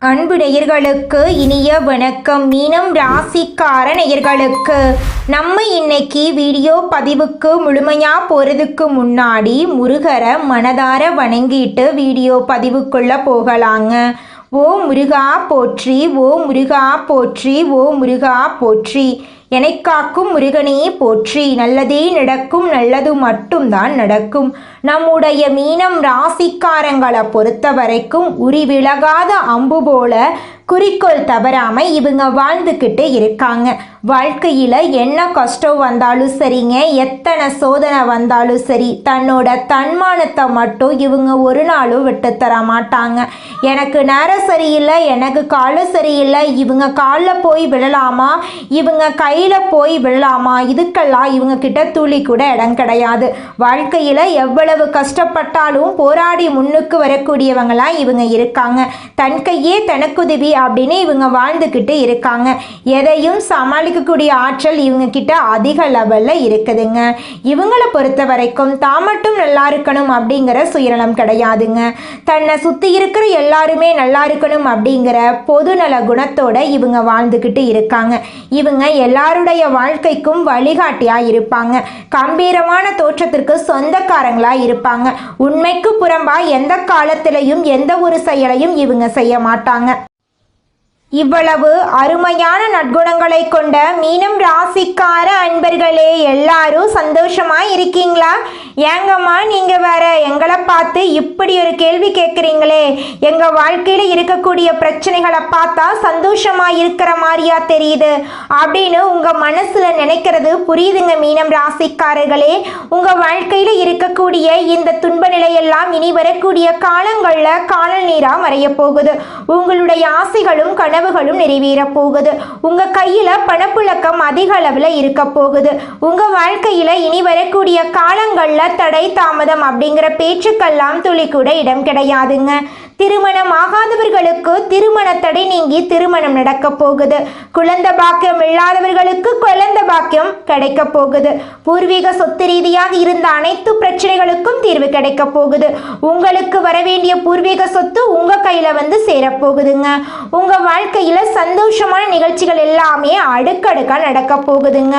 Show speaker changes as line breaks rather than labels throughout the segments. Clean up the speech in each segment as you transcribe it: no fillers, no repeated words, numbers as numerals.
அன்பு நேயர்களுக்கு இனிய வணக்கம். மீனம் ராசிக்கார நேயர்களுக்கு நம்ம இன்னைக்கு வீடியோ பதிவுக்கு முழுமையாக போகிறதுக்கு முன்னாடி முருகரை மனதார வணங்கிட்டு வீடியோ பதிவுக்குள்ளே போகலாங்க. ஓ முருகா போற்றி, ஓ முருகா போற்றி, ஓ முருகா போற்றி. எனக்காக்கும் முருகனே போற்றி. நல்லதே நடக்கும், நல்லது மட்டும்தான் நடக்கும். நம்முடைய மீனம் ராசிக்காரங்களை பொறுத்த வரைக்கும் உரி விலகாத அம்பு போல குறிக்கோள் தவறாமல் இவங்க வாழ்ந்துக்கிட்டு இருக்காங்க. வாழ்க்கையில் என்ன கஷ்டம் வந்தாலும் சரிங்க, எத்தனை சோதனை வந்தாலும் சரி, தன்னோட தன்மானத்தை மட்டும் இவங்க ஒரு நாளும் விட்டு தர மாட்டாங்க. எனக்கு நேரம் சரியில்லை, எனக்கு காலம் சரியில்லை, இவங்க காலில் போய் விழலாமா, இவங்க கையில் போய் விழலாமா, இதுக்கெல்லாம் இவங்க கிட்ட துளி கூட இடம் கிடையாது. வாழ்க்கையில் எவ்வளவு கஷ்டப்பட்டாலும் போராடி முன்னுக்கு வரக்கூடியவங்களாம் இவங்க இருக்காங்க. தன் கையே தனக்குதவி அப்படின்னு இவங்க வாழ்ந்துக்கிட்டு இருக்காங்க. எதையும் சமாளிக்கக்கூடிய ஆற்றல் இவங்க கிட்ட அதிக லெவலில் இருக்குதுங்க. இவங்களை பொறுத்த வரைக்கும் தான் மட்டும் நல்லா இருக்கணும் அப்படிங்கிற சுயநலம் கிடையாதுங்க. தன்னை சுற்றி இருக்கிற எல்லாருமே நல்லா இருக்கணும் அப்படிங்கிற பொதுநல குணத்தோட இவங்க வாழ்ந்துக்கிட்டு இருக்காங்க. இவங்க எல்லாருடைய வாழ்க்கைக்கும் வழிகாட்டியாக இருப்பாங்க. கம்பீரமான தோற்றத்திற்கு சொந்தக்காரங்களாக இருப்பாங்க. உண்மைக்கு புறம்பா எந்த காலத்திலையும் எந்த ஒரு செயலையும் இவங்க செய்ய மாட்டாங்க. இவ்வளவு அருமையான நற்குணங்களை கொண்ட மீனம் ராசிக்கார அன்பர்களே, எல்லாரும் சந்தோஷமா இருக்கீங்களா? ஏங்கம்மா நீங்க வேற எங்களை பார்த்து இப்படி ஒரு கேள்வி கேட்குறீங்களே, எங்க வாழ்க்கையில இருக்கக்கூடிய பிரச்சனைகளை பார்த்தா சந்தோஷமா இருக்கிற மாதிரியா தெரியுது அப்படின்னு உங்க மனசுல நினைக்கிறது புரியுதுங்க. மீனம் ராசிக்காரர்களே, உங்க வாழ்க்கையில இருக்கக்கூடிய இந்த துன்ப நிலையெல்லாம் இனி வரக்கூடிய காலங்கள்ல காணல் நீரா மறைய போகுது. உங்களுடைய ஆசைகளும் கனவுகளும் நிறைவேற போகுது. உங்க கையில பணப்புழக்கம் அதிக அளவுல இருக்க போகுது. உங்க வாழ்க்கையில இனி வரக்கூடிய காலங்கள்ல தடை தாமதம் அப்படிங்கிற பேச்சுக்கெல்லாம் துளி கூட இடம் கிடையாதுங்க. திருமணம் ஆகாதவர்களுக்கு திருமண தடை நீங்கி திருமணம் நடக்க போகுது. குழந்தை பாக்கியம் இல்லாதவர்களுக்கு குழந்தை பாக்கியம் கிடைக்க போகுது. பூர்வீக சொத்து ரீதியாக இருந்த அனைத்து பிரச்சனைகளுக்கும் தீர்வு கிடைக்க போகுது. உங்களுக்கு வர வேண்டிய பூர்வீக சொத்து உங்க கையில வந்து சேரப்போகுதுங்க. உங்க வாழ்க்கையில சந்தோஷமான நிகழ்ச்சிகள் எல்லாமே அடுக்கடுக்கா நடக்க போகுதுங்க.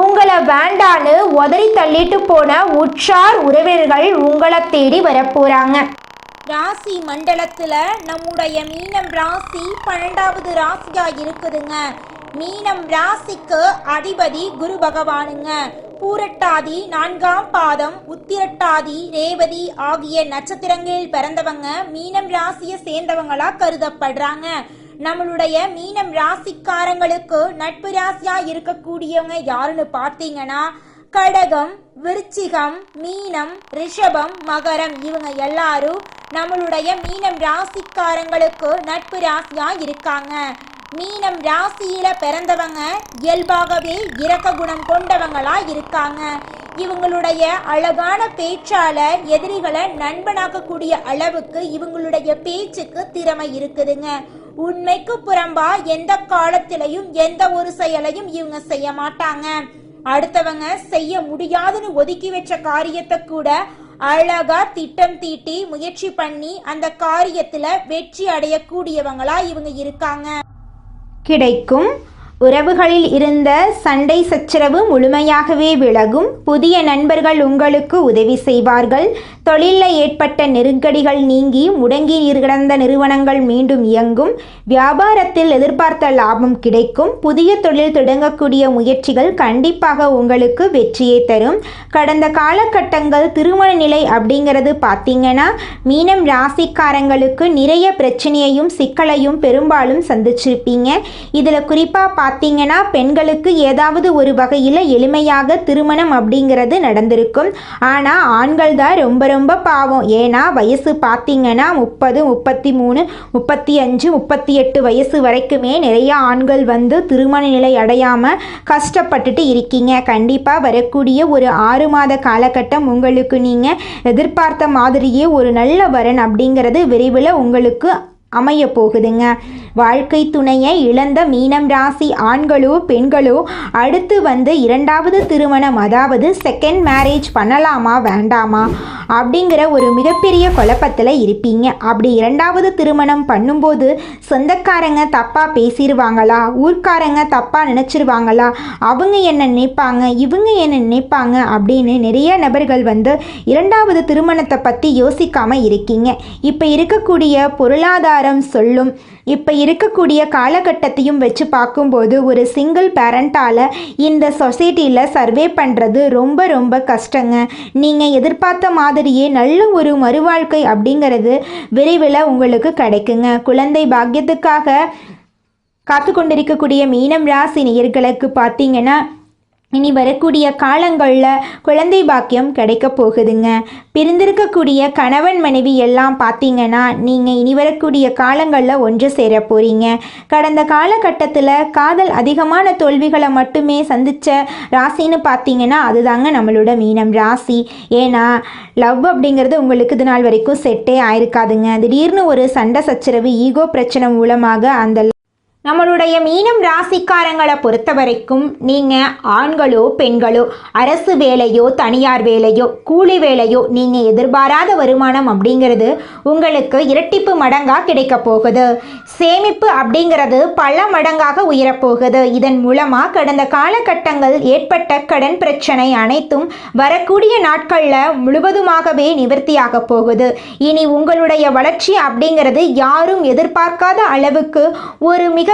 உங்களை வேண்டான்னு உதறி தள்ளிட்டு போன உற்றார் உறவினர்கள் உங்களை தேடி வரப்போறாங்க.
ராசி மண்டலத்தில் நம்முடைய மீனம் ராசி 12வது ராசியாக இருக்குதுங்க. மீனம் ராசிக்கு அதிபதி குரு பகவானுங்க. பூரட்டாதி 4ஆம் பாதம், உத்திரட்டாதி, ரேவதி ஆகிய நட்சத்திரங்களில் பிறந்தவங்க மீனம் ராசியை சேர்ந்தவங்களா கருதப்படுறாங்க. நம்மளுடைய மீனம் ராசிக்காரங்களுக்கு நட்பு ராசியா இருக்கக்கூடியவங்க யாருன்னு பார்த்தீங்கன்னா கடகம், விருச்சிகம், மீனம், ரிஷபம், மகரம். இவங்க எல்லாரும் நம்மளுடைய மீனம் ராசிக்காரங்களுக்கு நட்பு ராசியா இருக்காங்க. மீனம் ராசியில பிறந்தவங்க இயல்பாகவே இரக்க குணம் கொண்டவங்களா இருக்காங்க. இவங்களுடைய அழகான பேச்சால எதிரிகளை நண்பனாக்கக்கூடிய அளவுக்கு இவங்களுடைய பேச்சுக்கு திறமை இருக்குதுங்க. உண்மைக்கு புறம்பா எந்த காலத்திலையும் எந்த ஒரு செயலையும் இவங்க செய்ய மாட்டாங்க. அடுத்தவங்க செய்ய முடியாதுன்னு ஒதுக்கி வச்ச காரியத்தை கூட அழகா திட்டம் தீட்டி முயற்சி பண்ணி அந்த காரியத்துல வெற்றி அடையக்கூடியவங்களா இவங்க இருக்காங்க.
கிடைக்கும் உறவுகளில் இருந்த சண்டை சச்சரவு முழுமையாகவே விலகும். புதிய நண்பர்கள் உங்களுக்கு உதவி செய்வார்கள். தொழிலில் ஏற்பட்ட நெருக்கடிகள் நீங்கி முடங்கி கிடந்த நிறுவனங்கள் மீண்டும் இயங்கும். வியாபாரத்தில் எதிர்பார்த்த லாபம் கிடைக்கும். புதிய தொழில் தொடங்கக்கூடிய முயற்சிகள் கண்டிப்பாக உங்களுக்கு வெற்றியை தரும். கடந்த காலகட்டங்கள் திருமண நிலை அப்படிங்கிறது பார்த்தீங்கன்னா மீனம் ராசிக்காரங்களுக்கு நிறைய பிரச்சனையையும் சிக்கலையும் பெரும்பாலும் சந்திச்சிருப்பீங்க. இதில் குறிப்பாக பார்த்தீங்கன்னா பெண்களுக்கு ஏதாவது ஒரு வகையில் எளிமையாக திருமணம் அப்படிங்கிறது நடந்திருக்கும். ஆனால் ஆண்கள் தான் ரொம்ப ரொம்ப பாவம். ஏன்னா வயசு பார்த்தீங்கன்னா 30, 33, 35, 38 வயசு வரைக்குமே நிறைய ஆண்கள் வந்து திருமண நிலை அடையாமல் கஷ்டப்பட்டுட்டு இருக்கீங்க. கண்டிப்பாக வரக்கூடிய ஒரு 6 மாத காலகட்டம் உங்களுக்கு நீங்கள் எதிர்பார்த்த மாதிரியே ஒரு நல்ல வரன் அப்படிங்கிறது விரைவில் உங்களுக்கு அமைய போகுதுங்க. வாழ்க்கை துணையை இழந்த மீனம் ராசி ஆண்களோ பெண்களோ அடுத்து வந்து இரண்டாவது திருமணம், அதாவது செகண்ட் மேரேஜ் பண்ணலாமா வேண்டாமா அப்படிங்கிற ஒரு மிகப்பெரிய குழப்பத்தில் இருப்பீங்க. அப்படி இரண்டாவது திருமணம் பண்ணும்போது சொந்தக்காரங்க தப்பாக பேசிடுவாங்களா, ஊர்க்காரங்க தப்பாக நினச்சிருவாங்களா, அவங்க என்ன நினைப்பாங்க, இவங்க என்ன நினைப்பாங்க அப்படின்னு நிறைய நபர்கள் வந்து இரண்டாவது திருமணத்தை பற்றி யோசிக்காமல் இருக்கீங்க. இப்போ இருக்கக்கூடிய பொருளாதாரம் சொல்லும், இப்போ இருக்கக்கூடிய காலகட்டத்தையும் வச்சு பார்க்கும்போது ஒரு சிங்கிள் பேரண்டால் இந்த சொசைட்டியில் சர்வே பண்ணுறது ரொம்ப ரொம்ப கஷ்டங்க. நீங்கள் எதிர்பார்த்த மாதிரியே நல்ல ஒரு மறுவாழ்க்கை அப்படிங்கிறது விரைவில் உங்களுக்கு கிடைக்குங்க. குழந்தை பாக்கியத்துக்காக காத்து கொண்டிருக்கக்கூடிய மீனம் ராசி நேயர்களுக்கு பார்த்தீங்கன்னா இனி வரக்கூடிய காலங்களில் குழந்தை பாக்கியம் கிடைக்க போகுதுங்க. பிரிந்திருக்கக்கூடிய கணவன் மனைவி எல்லாம் பார்த்தீங்கன்னா நீங்கள் இனி வரக்கூடிய காலங்களில் ஒன்று சேர போகிறீங்க. கடந்த காலகட்டத்தில் காதல் அதிகமான தோல்விகளை மட்டுமே சந்தித்த ராசின்னு பார்த்தீங்கன்னா அதுதாங்க நம்மளோட மீனம் ராசி. ஏன்னா லவ் அப்படிங்கிறது உங்களுக்கு இது நாள் வரைக்கும் செட்டே ஆயிருக்காதுங்க. திடீர்னு ஒரு சண்டை சச்சரவு, ஈகோ பிரச்சனை மூலமாக அந்த நம்மளுடைய மீனம் ராசிக்காரங்களை பொறுத்த வரைக்கும் நீங்கள் ஆண்களோ பெண்களோ அரசு வேலையோ தனியார் வேலையோ கூலி வேலையோ நீங்கள் எதிர்பாராத வருமானம் அப்படிங்கிறது உங்களுக்கு இரட்டிப்பு மடங்காக கிடைக்க போகுது. சேமிப்பு அப்படிங்கிறது பல மடங்காக உயரப்போகுது. இதன் மூலமாக கடந்த காலகட்டங்கள் ஏற்பட்ட கடன் பிரச்சனை அனைத்தும் வரக்கூடிய நாட்களில் முழுவதுமாகவே நிவர்த்தியாக போகுது. இனி உங்களுடைய வளர்ச்சி அப்படிங்கிறது யாரும் எதிர்பார்க்காத அளவுக்கு ஒரு மிகப்பெரிய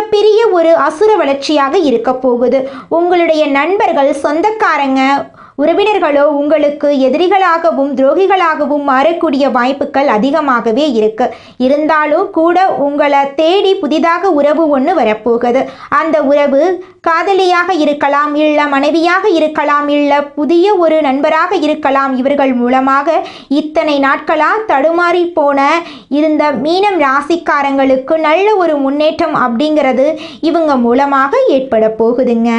ஒரு அசுர வளர்ச்சியாக இருக்க போகுது. உங்களுடைய நண்பர்கள், சொந்தக்காரங்க, உறவினர்களோ உங்களுக்கு எதிரிகளாகவும் துரோகிகளாகவும் மாறக்கூடிய வாய்ப்புகள் அதிகமாகவே இருக்கு. இருந்தாலும் கூட உங்களை தேடி புதிதாக உறவு ஒன்று வரப்போகுது. அந்த உறவு காதலியாக இருக்கலாம், இல்லை மனைவியாக இருக்கலாம், இல்லை புதிய ஒரு நண்பராக இருக்கலாம். இவர்கள் மூலமாக இத்தனை நாட்களாக தடுமாறி போன இருந்த மீனம் ராசிக்காரங்களுக்கு நல்ல ஒரு முன்னேற்றம் அப்படிங்கிறது இவங்க மூலமாக ஏற்பட போகுதுங்க.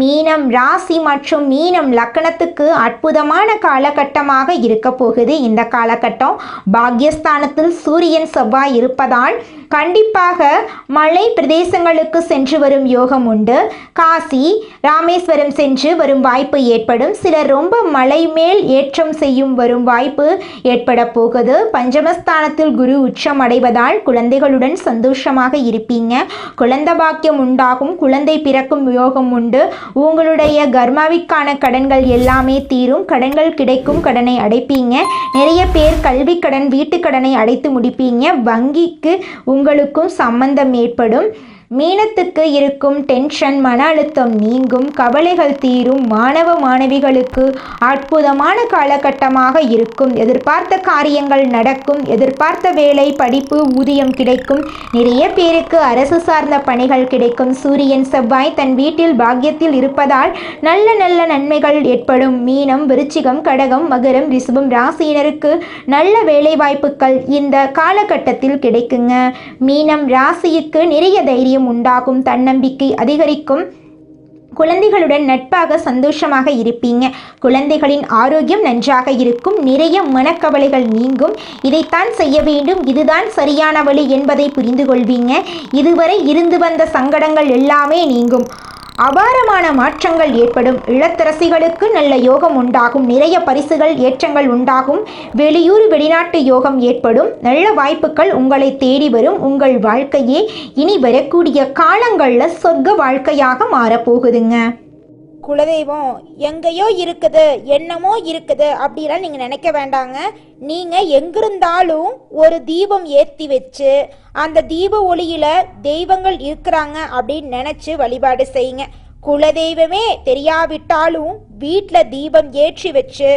மீனம் ராசி மற்றும் மீனம் லக்கணத்துக்கு அற்புதமான காலகட்டமாக இருக்க போகுது. இந்த காலகட்டம் பாக்யஸ்தானத்தில் சூரியன் செவ்வாய் இருப்பதால் கண்டிப்பாக மலை பிரதேசங்களுக்கு சென்று வரும் யோகம் உண்டு. காசி, ராமேஸ்வரம் சென்று வரும் வாய்ப்பு ஏற்படும். சிலர் ரொம்ப மலை மேல் ஏற்றம் செய்யும் வரும் வாய்ப்பு ஏற்பட போகுது. பஞ்சமஸ்தானத்தில் குரு உச்சம் அடைவதால் குழந்தைகளுடன் சந்தோஷமாக இருப்பீங்க. குழந்தை பாக்கியம் உண்டாகும், குழந்தை பிறக்கும் யோகம் உண்டு. உங்களுடைய கர்மாவிற்கான கடன்கள் எல்லாமே தீரும், கடன்கள் கிடைக்கும், கடனை அடைப்பீங்க. நிறைய பேர் கல்வி கடன், வீட்டு கடனை அடைத்து முடிப்பீங்க. வங்கிக்கு உங்களுக்கும் சம்பந்தம் ஏற்படும். மீனத்துக்கு இருக்கும் டென்ஷன், மன அழுத்தம் நீங்கும், கவலைகள் தீரும். மாணவ மாணவிகளுக்கு அற்புதமான காலகட்டமாக இருக்கும். எதிர்பார்த்த காரியங்கள் நடக்கும். எதிர்பார்த்த வேலை, படிப்பு, ஊதியம் கிடைக்கும். நிறைய பேருக்கு அரசு சார்ந்த பணிகள் கிடைக்கும். சூரியன் செவ்வாய் தன் வீட்டில் பாக்கியத்தில் இருப்பதால் நல்ல நல்ல நன்மைகள் ஏற்படும். மீனம், விருச்சிகம், கடகம், மகரம், ரிஷபம் ராசியினருக்கு நல்ல வேலை வாய்ப்புகள் இந்த காலகட்டத்தில் கிடைக்குங்க. மீனம் ராசிக்கு நிறைய தைரியம் உண்டாகும், தன்னம்பிக்கை அதிகரிக்கும். குழந்தைகளுடன் நட்பாக சந்தோஷமாக இருப்பீங்க. குழந்தைகளின் ஆரோக்கியம் நன்றாக இருக்கும். நிறைய மனக்கவலைகள் நீங்கும். இதைத்தான் செய்ய வேண்டும், இதுதான் சரியான வழி என்பதை புரிந்து கொள்வீங்க. இதுவரை இருந்து வந்த சங்கடங்கள் எல்லாமே நீங்கும். அபாரமான மாற்றங்கள் ஏற்படும். இளத்தரசிகளுக்கு நல்ல யோகம் உண்டாகும். நிறைய பரிசுகள், ஏற்றங்கள் உண்டாகும். வெளியூர் வெளிநாட்டு யோகம் ஏற்படும். நல்ல வாய்ப்புகள் உங்களை தேடி வரும். உங்கள் வாழ்க்கையே இனி வரக்கூடிய காலங்களில் சொர்க்க வாழ்க்கையாக மாறப்போகுதுங்க.
குலதெய்வம் எங்கேயோ இருக்குது, என்னமோ இருக்குது அப்படிலாம் நீங்கள் நினைக்க வேண்டாங்க. நீங்கள் எங்கிருந்தாலும் ஒரு தீபம் ஏற்றி வச்சு அந்த தீப ஒளியில் தெய்வங்கள் இருக்கிறாங்க அப்படின்னு நினச்சி வழிபாடு செய்யுங்க. குலதெய்வமே தெரியாவிட்டாலும் வீட்டில் தீபம் ஏற்றி வச்சு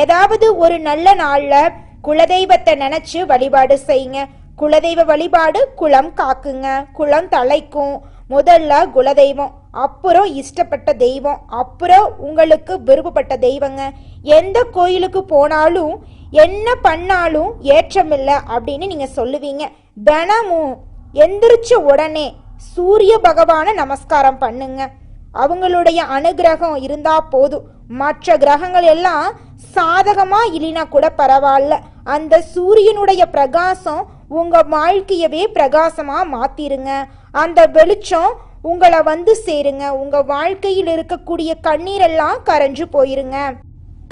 ஏதாவது ஒரு நல்ல நாளில் குலதெய்வத்தை நினச்சி வழிபாடு செய்யுங்க. குலதெய்வ வழிபாடு குலம் காக்குங்க, குலம் தலைக்கும். முதல்ல குலதெய்வம், அப்புறம் இஷ்டப்பட்ட தெய்வம், அப்புறம் உங்களுக்கு விருப்பப்பட்ட தெய்வங்க. எந்த கோயிலுக்கு போனாலும் என்ன பண்ணாலும் ஏற்றமில்லை அப்படின்னு நீங்க சொல்லுவீங்க. தினமும் எந்திரிச்ச உடனே சூரிய பகவானை நமஸ்காரம் பண்ணுங்க. அவங்களுடைய அனுகிரகம் இருந்தா போதும். மற்ற கிரகங்கள் எல்லாம் சாதகமா இல்லைனா கூட பரவாயில்ல, அந்த சூரியனுடைய பிரகாசம் உங்கள் வாழ்க்கையவே பிரகாசமாக மாற்றிருங்க. அந்த வெளிச்சம் உங்களை வந்து சேருங்க. உங்கள் வாழ்க்கையில் இருக்கக்கூடிய கண்ணீரெல்லாம் கரைஞ்சு போயிருங்க.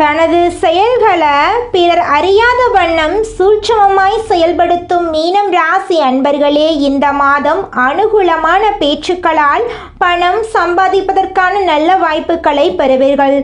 தனது செயல்களை பிறர் அறியாத வண்ணம் சூட்சமமாய் செயல்படுத்தும் மீனம் ராசி அன்பர்களே, இந்த மாதம் அனுகூலமான பேச்சுக்களால் பணம் சம்பாதிப்பதற்கான நல்ல வாய்ப்புகளை பெறுவீர்கள்.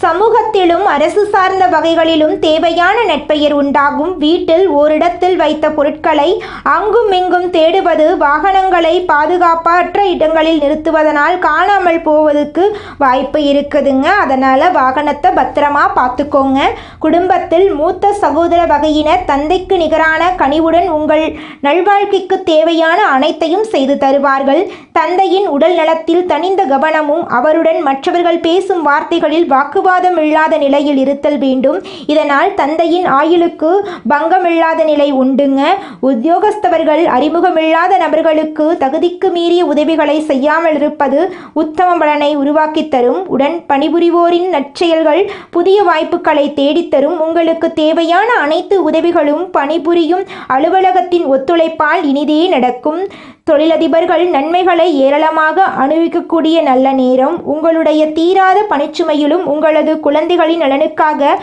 சமூகத்திலும் அரசு சார்ந்த வகைகளிலும் தேவையான நற்பெயர் உண்டாகும். வீட்டில் ஓரிடத்தில் வைத்த பொருட்களை அங்கும் இங்கும் தேடுவது, வாகனங்களை பாதுகாப்பற்ற இடங்களில் நிறுத்துவதனால் காணாமல் போவதற்கு வாய்ப்பு இருக்குதுங்க. அதனால் வாகனத்தை பத்திரமா பார்த்துக்கோங்க. குடும்பத்தில் மூத்த சகோதர வகையினர் தந்தைக்கு நிகரான கனிவுடன் உங்கள் நல்வாழ்க்கைக்கு தேவையான அனைத்தையும் செய்து தருவார்கள். தந்தையின் உடல் நலத்தில் தனிந்த கவனமும் அவருடன் மற்றவர்கள் பேசும் வார்த்தைகளில் வாக்குவாதம் இல்லாத நிலையில் இருத்தல் வேண்டும். இதனால் தந்தையின் ஆயுளுக்கு பங்கமில்லாத நிலை உண்டுங்க. உத்தியோகஸ்தவர்கள் அறிமுகமில்லாத நபர்களுக்கு தகுதிக்கு மீறிய உதவிகளை செய்யாமல் இருப்பது உத்தம பலனை உருவாக்கி தரும். உடன் பணிபுரிவோரின் நற்செயல்கள் புதிய வாய்ப்புகளை தேடித்தரும். உங்களுக்கு தேவையான அனைத்து உதவிகளும் பணிபுரியும் அலுவலகத்தின் ஒத்துழைப்பால் இனிதே நடக்கும். தொழிலதிபர்கள் நன்மைகளை ஏராளமாக அனுபவிக்கக்கூடிய நல்ல நேரம். உங்களுடைய தீராத பணிச்சுமையிலும் உங்களது குழந்தைகளின் நலனுக்காக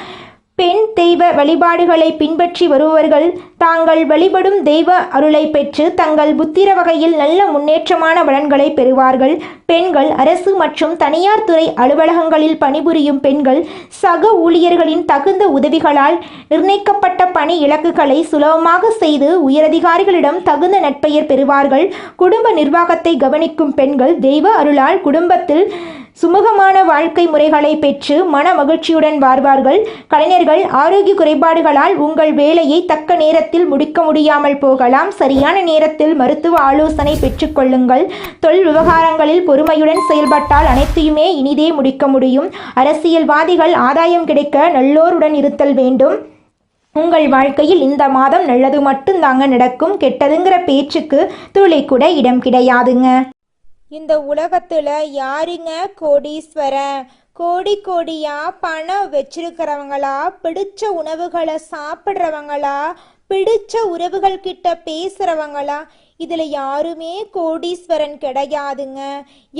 பெண் தெய்வ வழிபாடுகளை பின்பற்றி வருபவர்கள் தாங்கள் வழிபடும் தெய்வ அருளை பெற்று தங்கள் புத்திர வகையில் நல்ல முன்னேற்றமான பலன்களை பெறுவார்கள். பெண்கள் அரசு மற்றும் தனியார் துறை அலுவலகங்களில் பணிபுரியும் பெண்கள் சக ஊழியர்களின் தகுந்த உதவிகளால் நிர்ணயிக்கப்பட்ட பணி இலக்குகளை சுலபமாக செய்து உயரதிகாரிகளிடம் தகுந்த நற்பெயர் பெறுவார்கள். குடும்ப நிர்வாகத்தை கவனிக்கும் பெண்கள் தெய்வ அருளால் குடும்பத்தில் சுமூகமான வாழ்க்கை முறைகளை பெற்று மன மகிழ்ச்சியுடன் வாழ்வார்கள். கலைஞர்கள் ஆரோக்கிய குறைபாடுகளால் உங்கள் வேலையை தக்க நேரத்தில் முடிக்க முடியாமல் போகலாம். சரியான நேரத்தில் மருத்துவ ஆலோசனை பெற்றுக்கொள்ளுங்கள். தொழில் விவகாரங்களில் பொறுமையுடன் செயல்பட்டால் அனைத்தையுமே இனிதே முடிக்க முடியும். அரசியல்வாதிகள் ஆதாயம் கிடைக்க நல்லோருடன் இருத்தல் வேண்டும். உங்கள் வாழ்க்கையில் இந்த மாதம் நல்லது மட்டும்தாங்க நடக்கும். கெட்டதுங்கிற பேச்சுக்கு துளி கூட இடம் கிடையாதுங்க.
இந்த உலகத்துல யாருங்க கோடீஸ்வரன்? கோடி கோடியா பணம் வச்சிருக்கிறவங்களா, பிடிச்ச உணவுகளை சாப்பிட்றவங்களா, பிடிச்ச உறவுகள் கிட்ட பேசுறவங்களா? இதுல யாருமே கோடீஸ்வரன் கிடையாதுங்க.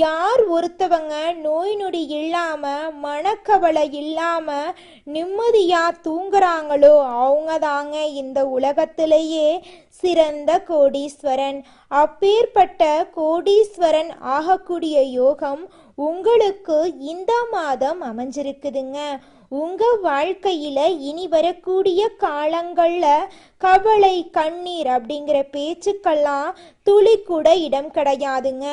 யார் ஒருத்தவங்க நோய் நொடி இல்லாம மனக்கவலை இல்லாம நிம்மதியா தூங்குறாங்களோ அவங்க தாங்க இந்த உலகத்திலேயே சிறந்த கோடீஸ்வரன். அப்பேற்பட்ட கோடீஸ்வரன் ஆகக்கூடிய யோகம் உங்களுக்கு இந்த மாதம் அமைஞ்சிருக்குதுங்க. உங்க வாழ்க்கையில இனி வரக்கூடிய காலங்கள்ல கவலை கண்ணீர் அப்படிங்கிற பேச்சுக்கெல்லாம் துளி கூட இடம் கிடையாதுங்க.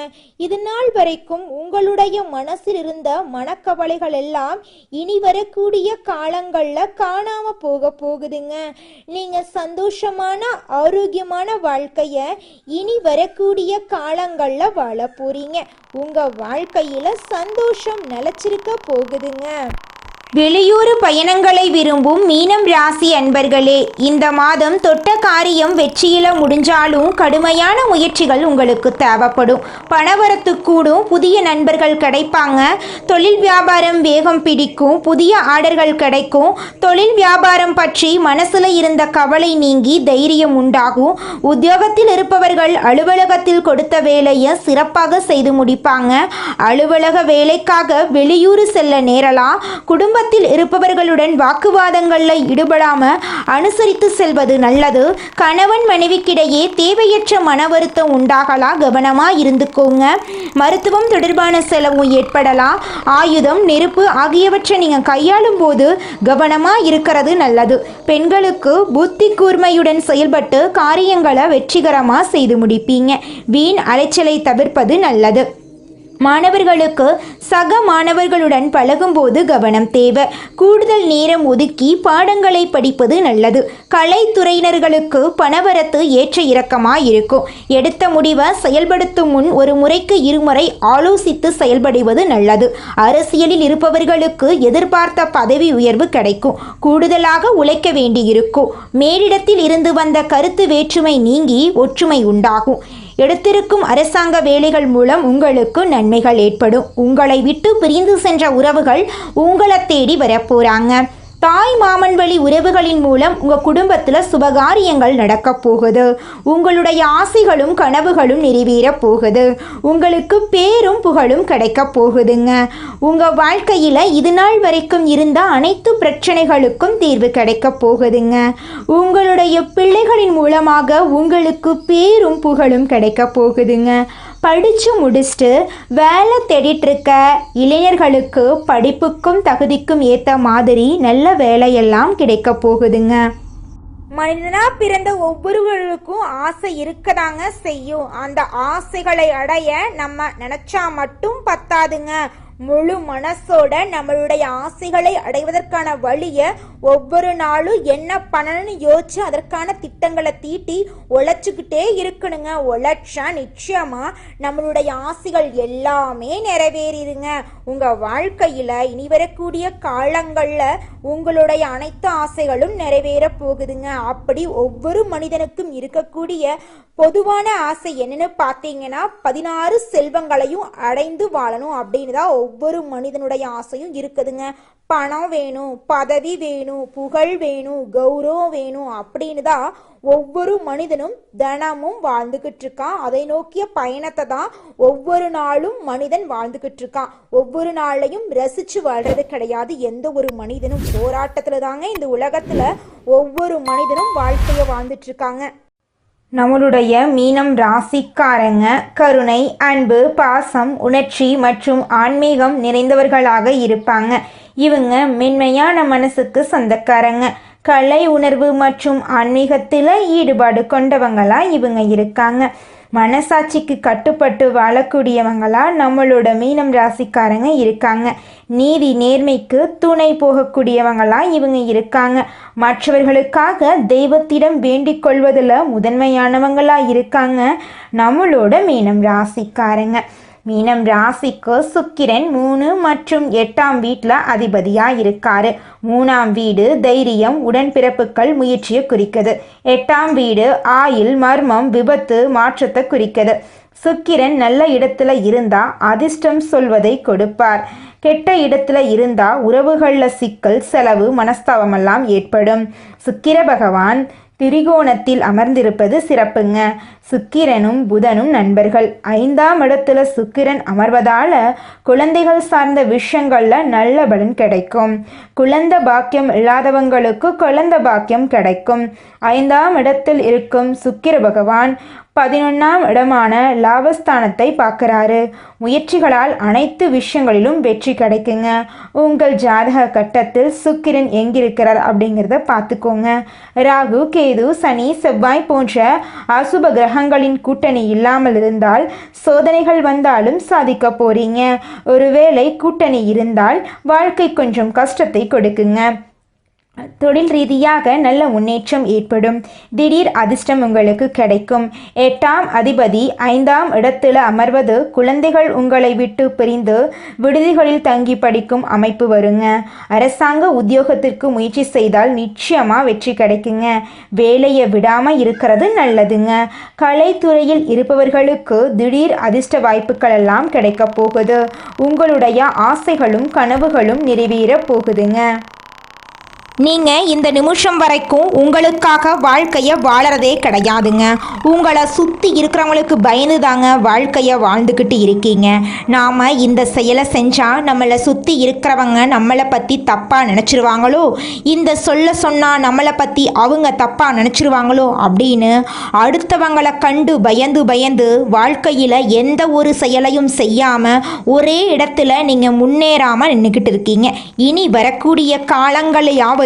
இது நாள் வரைக்கும் உங்களுடைய மனசில் இருந்த மனக்கவலைகள் எல்லாம் இனி வரக்கூடிய காலங்கள்ல காணாம போகுதுங்க. நீங்க சந்தோஷமான ஆரோக்கியமான வாழ்க்கைய இனி வரக்கூடிய காலங்கள்ல வாழ போறீங்க. உங்க வாழ்க்கையில சந்தோஷம் நிலைச்சிருக்க போகுதுங்க.
வெளியூர் பயணங்களை விரும்பும் மீனம் ராசி அன்பர்களே, இந்த மாதம் தொட்ட காரியம் வெற்றியில முடிஞ்சாலும் கடுமையான முயற்சிகள் உங்களுக்கு தேவைப்படும். பணவரத்து கூடும், புதிய நண்பர்கள் கிடைப்பாங்க. தொழில் வியாபாரம் வேகம் பிடிக்கும், புதிய ஆர்டர்கள் கிடைக்கும். தொழில் வியாபாரம் பற்றி மனசுல இருந்த கவலை நீங்கி தைரியம் உண்டாகும். உத்தியோகத்தில் இருப்பவர்கள் அலுவலகத்தில் கொடுத்த வேலையை சிறப்பாக செய்து முடிப்பாங்க. அலுவலக வேலைக்காக வெளியூர் செல்ல நேரலாம். குடும்ப இருப்பவர்களுடன் வாக்குவாதங்களில் ஈடுபடாம அனுசரித்து செல்வது நல்லது. கணவன் மனைவிக்கிடையே தேவையற்ற மன வருத்தம் உண்டாகலாம், கவனமா இருந்துக்கோங்க. மருத்துவம் தொடர்பான செலவும் ஏற்படலாம். ஆயுதம், நெருப்பு ஆகியவற்றை நீங்க கையாளும் போது கவனமா இருக்கிறது நல்லது. பெண்களுக்கு புத்தி கூர்மையுடன் செயல்பட்டு காரியங்களை வெற்றிகரமா செய்து முடிப்பீங்க. வீண் அலைச்சலை தவிர்ப்பது நல்லது. மாணவர்களுக்கு சக மாணவர்களுடன் பழகும்போது கவனம் தேவை. கூடுதல் நேரம் ஒதுக்கி பாடங்களை படிப்பது நல்லது. கலைத்துறையினர்களுக்கு பணவரத்து ஏற்ற இறக்கமாக இருக்கும். எடுத்த முடிவை செயல்படுத்தும் முன் ஒரு முறைக்கு இருமுறை ஆலோசித்து செயல்படுவது நல்லது. அரசியலில் இருப்பவர்களுக்கு எதிர்பார்த்த பதவி உயர்வு கிடைக்கும். கூடுதலாக உழைக்க வேண்டியிருக்கும். மேலிடத்தில் இருந்து வந்த கருத்து வேற்றுமை நீங்கி ஒற்றுமை உண்டாகும். எடுத்திருக்கும் அரசாங்க வேலைகள் மூலம் உங்களுக்கு நன்மைகள் ஏற்படும். உங்களை விட்டு பிரிந்து சென்ற உறவுகள் உங்களை தேடி வரப்போறாங்க. தாய் மாமன் வழி உறவுகளின் மூலம் உங்கள் குடும்பத்தில் சுபகாரியங்கள் நடக்க போகுது. உங்களுடைய ஆசைகளும் கனவுகளும் நிறைவேற போகுது. உங்களுக்கு பேரும் புகழும் கிடைக்க போகுதுங்க. உங்கள் வாழ்க்கையில் இது நாள் வரைக்கும் இருந்த அனைத்து பிரச்சனைகளுக்கும் தீர்வு கிடைக்க போகுதுங்க. உங்களுடைய பிள்ளைகளின் மூலமாக உங்களுக்கு பேரும் புகழும் கிடைக்க போகுதுங்க. படித்து முடிச்சுட்டு வேலை தேடிட்டுருக்க இளைஞர்களுக்கு படிப்புக்கும் தகுதிக்கும் ஏற்ற மாதிரி நல்ல வேலையெல்லாம் கிடைக்க போகுதுங்க.
மனிதனா பிறந்த ஒவ்வொருவருக்கும் ஆசை இருக்கதாங்க செய்யும். அந்த ஆசைகளை அடைய நம்ம நினைச்சா மட்டும் பத்தாதுங்க. முழு மனசோட நம்மளுடைய ஆசைகளை அடைவதற்கான வழியை ஒவ்வொரு நாளும் என்ன பண்ணணும்னு யோசிச்சு அதற்கான திட்டங்களை தீட்டி உழைச்சிக்கிட்டே இருக்கணுங்க. உழைச்சா நிச்சயமா நம்மளுடைய ஆசைகள் எல்லாமே நிறைவேறிடுங்க. உங்க வாழ்க்கையில இனி வரக்கூடிய காலங்கள்ல உங்களுடைய அனைத்து ஆசைகளும் நிறைவேற போகுதுங்க. அப்படி ஒவ்வொரு மனிதனுக்கும் இருக்கக்கூடிய பொதுவான ஆசை என்னன்னு பார்த்தீங்கன்னா 16 செல்வங்களையும் அடைந்து வாழணும் அப்படின்னு தான் ஒவ்வொரு மனிதனுடைய ஆசையும் இருக்குதுங்க. பணம் வேணும், பதவி வேணும், புகழ் வேணும், கௌரவம் வேணும் அப்படின்னு தான் ஒவ்வொரு மனிதனும் தினமும் வாழ்ந்துகிட்டு இருக்கான். அதை நோக்கிய பயணத்தை தான் ஒவ்வொரு நாளும் மனிதன் வாழ்ந்துகிட்டு இருக்கான். ஒவ்வொரு நாளையும் ரசிச்சு வாழ்றது கிடையாது. எந்த ஒரு மனிதனும் போராட்டத்துல தாங்க இந்த உலகத்துல ஒவ்வொரு மனிதனும் வாழ்க்கைய வாழ்ந்துட்டு இருக்காங்க.
நம்மளுடைய மீனம் ராசிக்காரங்க கருணை, அன்பு, பாசம், உணர்ச்சி மற்றும் ஆன்மீகம் நிறைந்தவர்களாக இருப்பாங்க. இவங்க மென்மையான மனசுக்கு சொந்தக்காரங்க. கலை உணர்வு மற்றும் ஆன்மீகத்தில் ஈடுபாடு கொண்டவங்களா இவங்க இருக்காங்க. மனசாட்சிக்கு கட்டுப்பட்டு வாழக்கூடியவங்களா நம்மளோட மீனம் ராசிக்காரங்க இருக்காங்க. நீதி நேர்மைக்கு துணை போகக்கூடியவங்களா இவங்க இருக்காங்க. மற்றவர்களுக்காக தெய்வத்திடம் வேண்டிக் கொள்வதில் முதன்மையானவங்களா இருக்காங்க நம்மளோட மீனம் ராசிக்காரங்க. மீனம் ராசிக்கு சுக்கிரன் 3 மற்றும் 8ஆம் வீட்டில் அதிபதியாக இருக்காரு. 3ஆம் வீடு தைரியம், உடன்பிறப்புகள், முயற்சியை குறிக்குது. 8ஆம் வீடு ஆயுள், மர்மம், விபத்து, மாற்றத்தை குறிக்குது. சுக்கிரன் நல்ல இடத்துல இருந்தா அதிர்ஷ்டம் சொல்வதை கொடுப்பார். கெட்ட இடத்துல இருந்தா உறவுகளில் சிக்கல், செலவு, மனஸ்தாபமெல்லாம் ஏற்படும். சுக்கிர பகவான் திரிகோணத்தில் அமர்ந்திருப்பது சிறப்புங்க. சுக்கிரனும் புதனும் நண்பர்கள். 5ஆம் இடத்துல சுக்கிரன் அமர்வதால குழந்தைகள் சார்ந்த விஷயங்கள்ல நல்ல பலன் கிடைக்கும். குழந்தை பாக்கியம் இல்லாதவங்களுக்கு குழந்தை பாக்கியம் கிடைக்கும். 5ஆம் இடத்தில் இருக்கும் சுக்கிர பகவான் 11ஆம் இடமான லாபஸ்தானத்தை பார்க்குறாரு. முயற்சிகளால் அனைத்து விஷயங்களிலும் வெற்றி கிடைக்குங்க. உங்கள் ஜாதக கட்டத்தில் சுக்கிரன் எங்கிருக்கிறார் அப்படிங்கிறத பார்த்துக்கோங்க. ராகு, கேது, சனி, செவ்வாய் போன்ற அசுப கிரகங்களின் கூட்டணி இல்லாமல் இருந்தால் சோதனைகள் வந்தாலும் சாதிக்க போறீங்க. ஒருவேளை கூட்டணி இருந்தால் வாழ்க்கை கொஞ்சம் கஷ்டத்தை கொடுக்குங்க. தொழில் ரீதியாக நல்ல முன்னேற்றம் ஏற்படும். திடீர் அதிர்ஷ்டம் உங்களுக்கு கிடைக்கும். 8ஆம் அதிபதி 5ஆம் இடத்துல அமர்வது குழந்தைகள் உங்களை விட்டு பிரிந்து விடுதிகளில் தங்கி படிக்கும் அமைப்பு வருங்க. அரசாங்க உத்தியோகத்திற்கு முயற்சி செய்தால் நிச்சயமா வெற்றி கிடைக்குங்க. வேலையை விடாம இருக்கிறது நல்லதுங்க. கலைத்துறையில் இருப்பவர்களுக்கு திடீர் அதிர்ஷ்ட வாய்ப்புகள் எல்லாம் கிடைக்க போகுது. உங்களுடைய ஆசைகளும் கனவுகளும் நிறைவேற போகுதுங்க.
நீங்கள் இந்த நிமிஷம் வரைக்கும் உங்களுக்காக வாழ்க்கையை வாழறதே கிடையாதுங்க. உங்களை சுற்றி இருக்கிறவங்களுக்கு பயந்து தாங்க வாழ்க்கையை வாழ்ந்துக்கிட்டு இருக்கீங்க. நாம் இந்த செயலை செஞ்சால் நம்மளை சுற்றி இருக்கிறவங்க நம்மளை பற்றி தப்பாக நினச்சிருவாங்களோ, இந்த சொல்ல சொன்னால் நம்மளை பற்றி அவங்க தப்பாக நினச்சிருவாங்களோ அப்படின்னு அடுத்தவங்களை கண்டு பயந்து பயந்து வாழ்க்கையில் எந்த ஒரு செயலையும் செய்யாமல் ஒரே இடத்துல நீங்கள் முன்னேறாமல் நின்றுக்கிட்டு இருக்கீங்க. இனி வரக்கூடிய காலங்களையாவது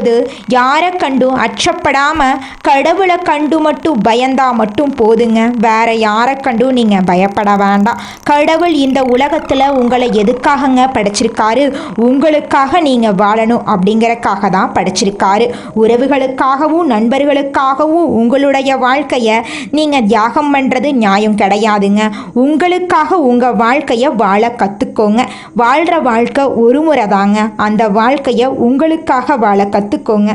யாரை கண்டும் அச்சப்படாம கடவுளை கண்டு மட்டும் பயந்தா மட்டும் போதுங்க. வேற யாரை கண்டும் நீங்க பயப்பட வேண்டாம். கடவுள் இந்த உலகத்துல உங்களை எதுக்காகங்க படைச்சிருக்காரு? உங்களுக்காக நீங்க வாழணும் அப்படிங்கறக்காக தான் படைச்சிருக்காரு. உறவுகளுக்காகவும் நண்பர்களுக்காகவும் உங்களுடைய வாழ்க்கைய நீங்க தியாகம் பண்றது நியாயம் கிடையாதுங்க. உங்களுக்காக உங்க வாழ்க்கைய வாழ கத்துக்கோங்க. வாழ்ற வாழ்க்கை ஒரு முறை தாங்க. அந்த வாழ்க்கைய உங்களுக்காக வாழ கத்துக்கோங்க.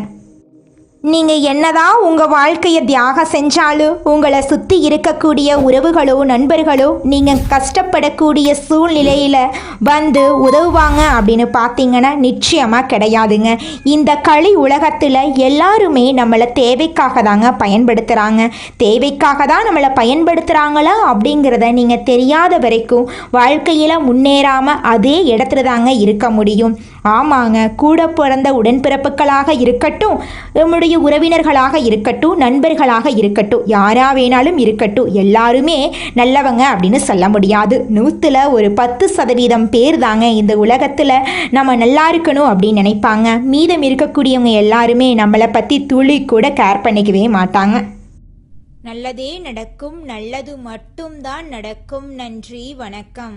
நீங்கள் என்னதான் உங்கள் வாழ்க்கையை தியாகம் செஞ்சாலும் உங்களை சுற்றி இருக்கக்கூடிய உறவுகளோ நண்பர்களோ நீங்கள் கஷ்டப்படக்கூடிய சூழ்நிலையில் வந்து உதவுவாங்க அப்படின்னு பார்த்தீங்கன்னா நிச்சயமாக கிடையாதுங்க. இந்த களி உலகத்தில் எல்லாருமே நம்மளை தேவைக்காக தாங்க பயன்படுத்துகிறாங்க. தேவைக்காக தான் நம்மளை பயன்படுத்துகிறாங்களா அப்படிங்கிறத நீங்கள் தெரியாத வரைக்கும் வாழ்க்கையில் முன்னேறாமல் அதே இடத்துல தாங்க இருக்க முடியும். ஆமாங்க, கூட பிறந்த உடன்பிறப்புகளாக இருக்கட்டும், நம்முடைய உறவினர்களாக இருக்கட்டும், நண்பர்களாக இருக்கட்டும், யாரா வேணாலும் இருக்கட்டும், எல்லாருமே நல்லவங்க அப்படின்னு சொல்ல முடியாது. 100ல் ஒரு 10% பேர் தாங்க இந்த உலகத்தில் நம்ம நல்லா இருக்கணும் அப்படின்னு நினைப்பாங்க. மீதம் இருக்கக்கூடியவங்க எல்லாருமே நம்மளை பற்றி துளி கூட கேர் பண்ணிக்கவே மாட்டாங்க.
நல்லதே நடக்கும், நல்லது மட்டும்தான் நடக்கும். நன்றி, வணக்கம்.